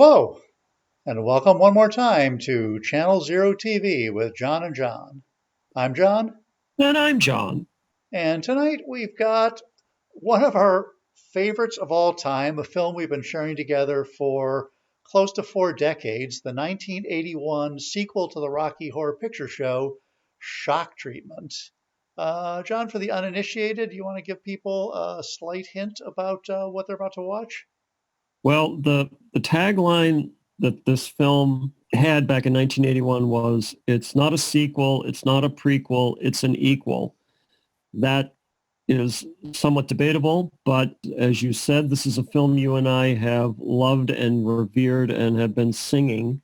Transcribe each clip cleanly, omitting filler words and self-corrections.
Hello, and welcome one more time to Channel Zero TV with John and John. I'm John, And I'm John. and tonight we've got one of our favorites of all time, a film we've been sharing together for close to 4 decades, the 1981 sequel to the Rocky Horror Picture Show, Shock Treatment. John, for the uninitiated, do you want to give people a slight hint about what they're about to watch? Well, the tagline that this film had back in 1981 was, "It's not a sequel, it's not a prequel, it's an equal." That is somewhat debatable, but as you said, this is a film you and I have loved and revered and have been singing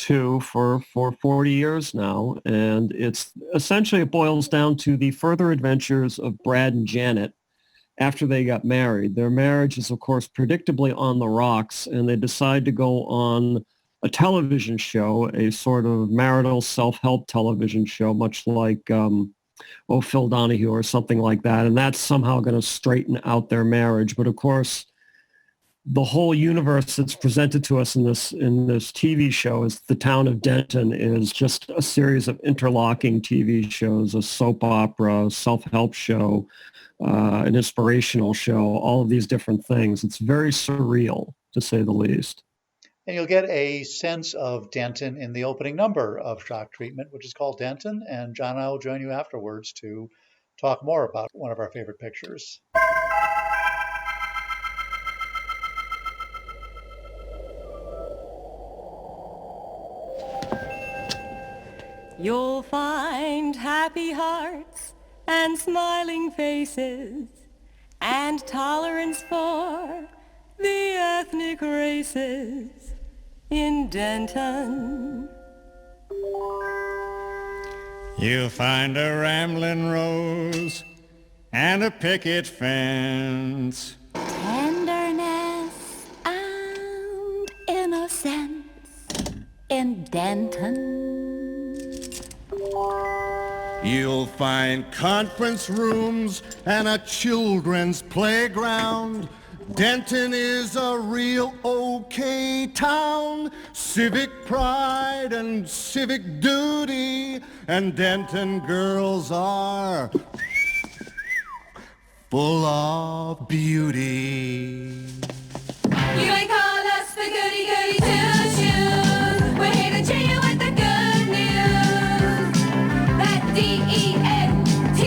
to for 40 years now. And it's essentially, it boils down to the further adventures of Brad and Janet after they got married. Their marriage is, of course, predictably on the rocks, and they decide to go on a television show, a sort of marital self-help television show, much like Phil Donahue or something like that. And that's somehow going to straighten out their marriage. But of course, the whole universe that's presented to us in this TV show is the town of Denton is just a series of interlocking TV shows, a soap opera, self-help show, an inspirational show, all of these different things. It's very surreal, to say the least. And you'll get a sense of Denton in the opening number of Shock Treatment, which is called Denton. And John and I will join you afterwards to talk more about one of our favorite pictures. You'll find happy hearts and smiling faces and tolerance for the ethnic races in Denton. You'll find a rambling rose and a picket fence, tenderness and innocence in Denton. You'll find conference rooms and a children's playground. Denton is a real okay town, civic pride and civic duty, and Denton girls are full of beauty. You may call us the goody goody two shoes. We're here to cheer you with the good news. That D-E-N-T-O-N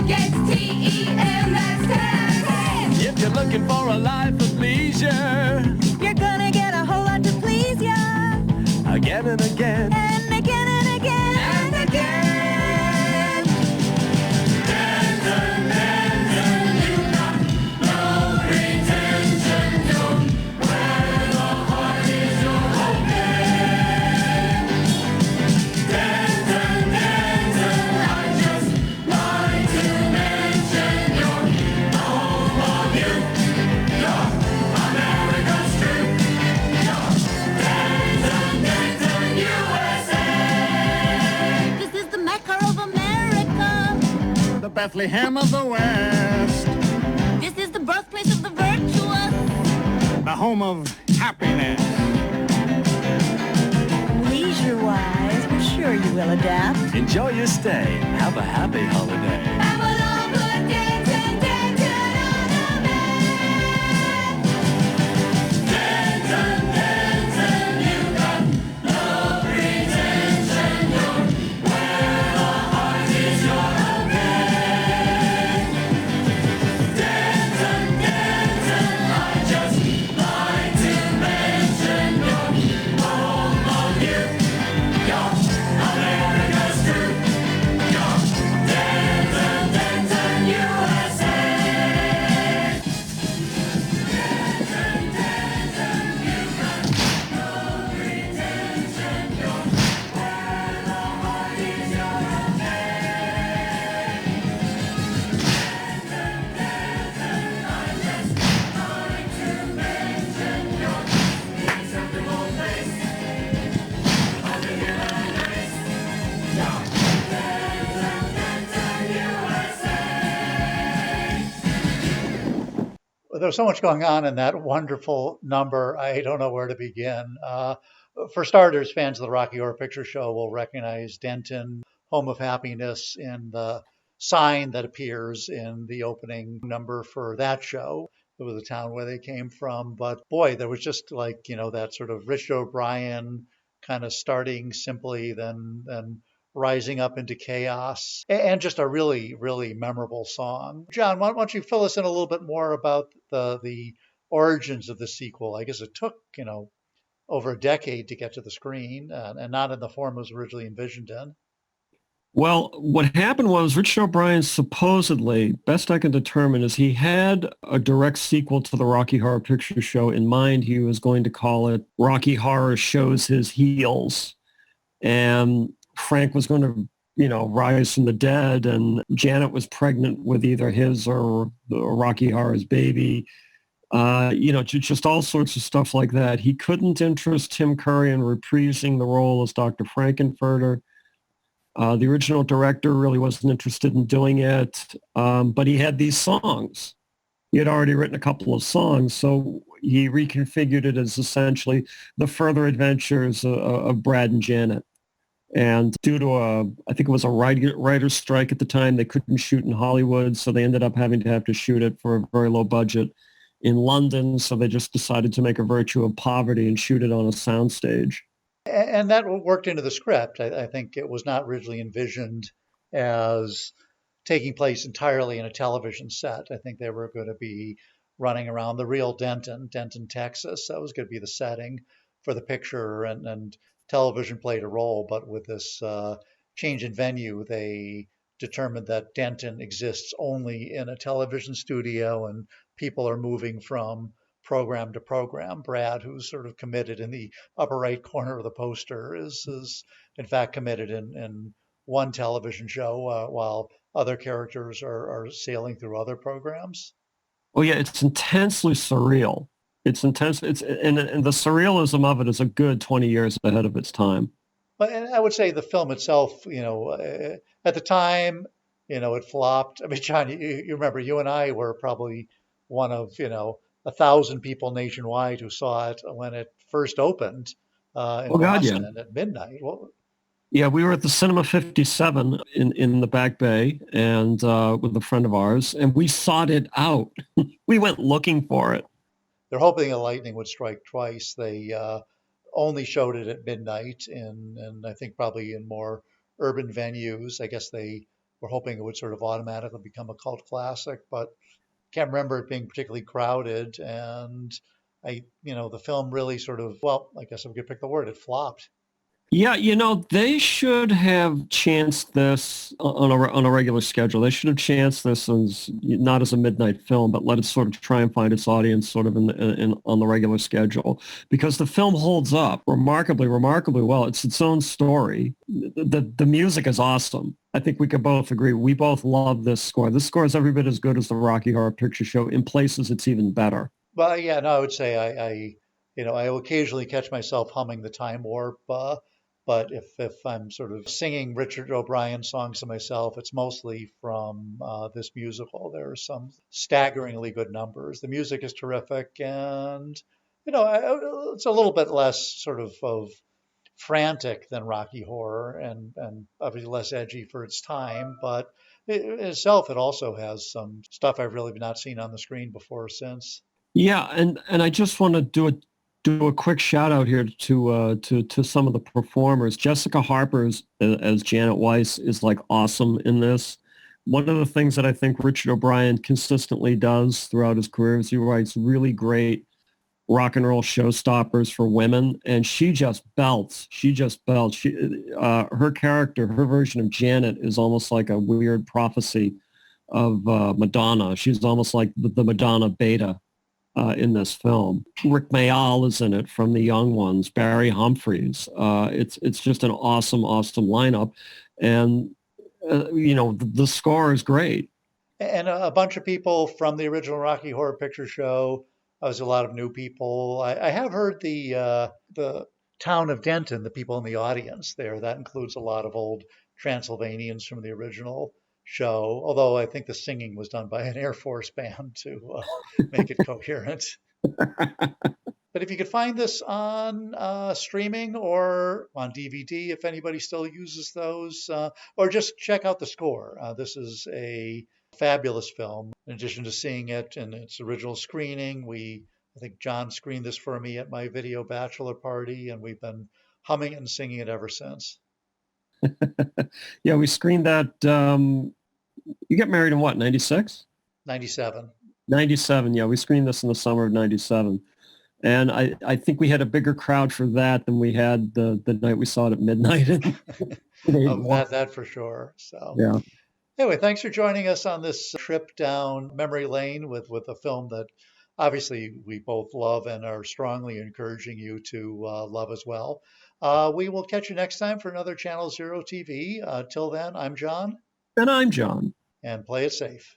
gets T-E-N, that's Denton. If you're looking for a life of leisure, You're gonna get a whole lot to please ya. again and again. And again and again and again. This is the Mecca of America. The Bethlehem of the West, This is the birthplace of the virtuous. the home of happiness. Leisure-wise, we're sure you will adapt. Enjoy your stay. Have a happy holiday. And we'll all put Denton, Denton on the map. Denton, Denton, you got no pretension. You're where the heart is, you're okay. Denton, Denton, I just like to mention you're home of you. You're America's truth. You're Denton, Denton. there's so much going on in that wonderful number. I don't know where to begin. For starters, fans of the Rocky Horror Picture Show will recognize Denton, Home of Happiness, in the sign that appears in the opening number for that show. It was the town where they came from. But boy, there was just like, that sort of Richard O'Brien kind of starting simply, then rising up into chaos, and just a really, really memorable song. John, why don't you fill us in a little bit more about the origins of the sequel? I guess it took, over a decade to get to the screen, and not in the form it was originally envisioned in. Well, what happened was Richard O'Brien supposedly, best I can determine, is he had a direct sequel to the Rocky Horror Picture Show in mind. He was going to call it Rocky Horror Shows His Heels. And Frank was going to, rise from the dead, and Janet was pregnant with either his or Rocky Horror's baby. Just all sorts of stuff like that. He couldn't interest Tim Curry in reprising the role as Dr. Frankenfurter. The original director really wasn't interested in doing it, but he had these songs. He had already written a couple of songs, so he reconfigured it as essentially the further adventures of Brad and Janet. And due to I think it was a writer's strike at the time, they couldn't shoot in Hollywood, so they ended up having to shoot it for a very low budget in London. So they just decided to make a virtue of poverty and shoot it on a soundstage. And that worked into the script. I think it was not originally envisioned as taking place entirely in a television set. I think they were going to be running around the real Denton, Texas. That was going to be the setting for the picture, and television played a role. But with this change in venue, they determined that Denton exists only in a television studio, and people are moving from program to program. Brad, who's sort of committed in the upper right corner of the poster, is in fact committed in one television show, while other characters are sailing through other programs. Oh yeah, it's intensely surreal. It's intense. And the surrealism of it is a good 20 years ahead of its time. But and I would say the film itself, at the time, it flopped. I mean, John, you remember, you and I were probably one of 1,000 people nationwide who saw it when it first opened in Boston at midnight. Well, yeah, we were at the Cinema 57 in the Back Bay, and with a friend of ours, and we sought it out. We went looking for it. They're hoping a lightning would strike twice. They only showed it at midnight, and I think probably in more urban venues. I guess they were hoping it would sort of automatically become a cult classic, but can't remember it being particularly crowded. And the film really sort of, well, I guess if we could pick the word, it flopped. Yeah, they should have chanced this on a regular schedule. They should have chanced this as not as a midnight film, but let it sort of try and find its audience sort of on the regular schedule, because the film holds up remarkably well. It's its own story. The music is awesome. I think we could both agree. We both love this score. This score is every bit as good as the Rocky Horror Picture Show. In places, it's even better. Well, yeah, no, I would say I will occasionally catch myself humming the Time Warp. But if I'm sort of singing Richard O'Brien songs to myself, it's mostly from this musical. There are some staggeringly good numbers. The music is terrific, and it's a little bit less sort of frantic than Rocky Horror, and obviously less edgy for its time. But in itself, it also has some stuff I've really not seen on the screen before or since. Yeah, and I just want to do a quick shout out here to some of the performers. Jessica Harper as Janet Weiss is like awesome in this. One of the things that I think Richard O'Brien consistently does throughout his career is he writes really great rock and roll showstoppers for women, and she just belts. Her character, her version of Janet, is almost like a weird prophecy of Madonna. She's almost like the Madonna beta. In this film. Rick Mayall is in it from The Young Ones, Barry Humphries. It's just an awesome lineup. And, the score is great. And a bunch of people from the original Rocky Horror Picture Show. There's a lot of new people. I have heard the town of Denton, the people in the audience there. That includes a lot of old Transylvanians from the original show, although I think the singing was done by an Air Force band to make it coherent. But if you could find this on streaming or on DVD, if anybody still uses those, or just check out the score. This is a fabulous film. In addition to seeing it in its original screening, I think John screened this for me at my video bachelor party, and we've been humming it and singing it ever since. Yeah, we screened that. You got married in what, 96? 97. 97, yeah. We screened this in the summer of 97. And I think we had a bigger crowd for that than we had the night we saw it at midnight. That for sure. So yeah. Anyway, thanks for joining us on this trip down memory lane with a film that obviously we both love and are strongly encouraging you to love as well. We will catch you next time for another Channel Zero TV. Till then, I'm John. And I'm John. And play it safe.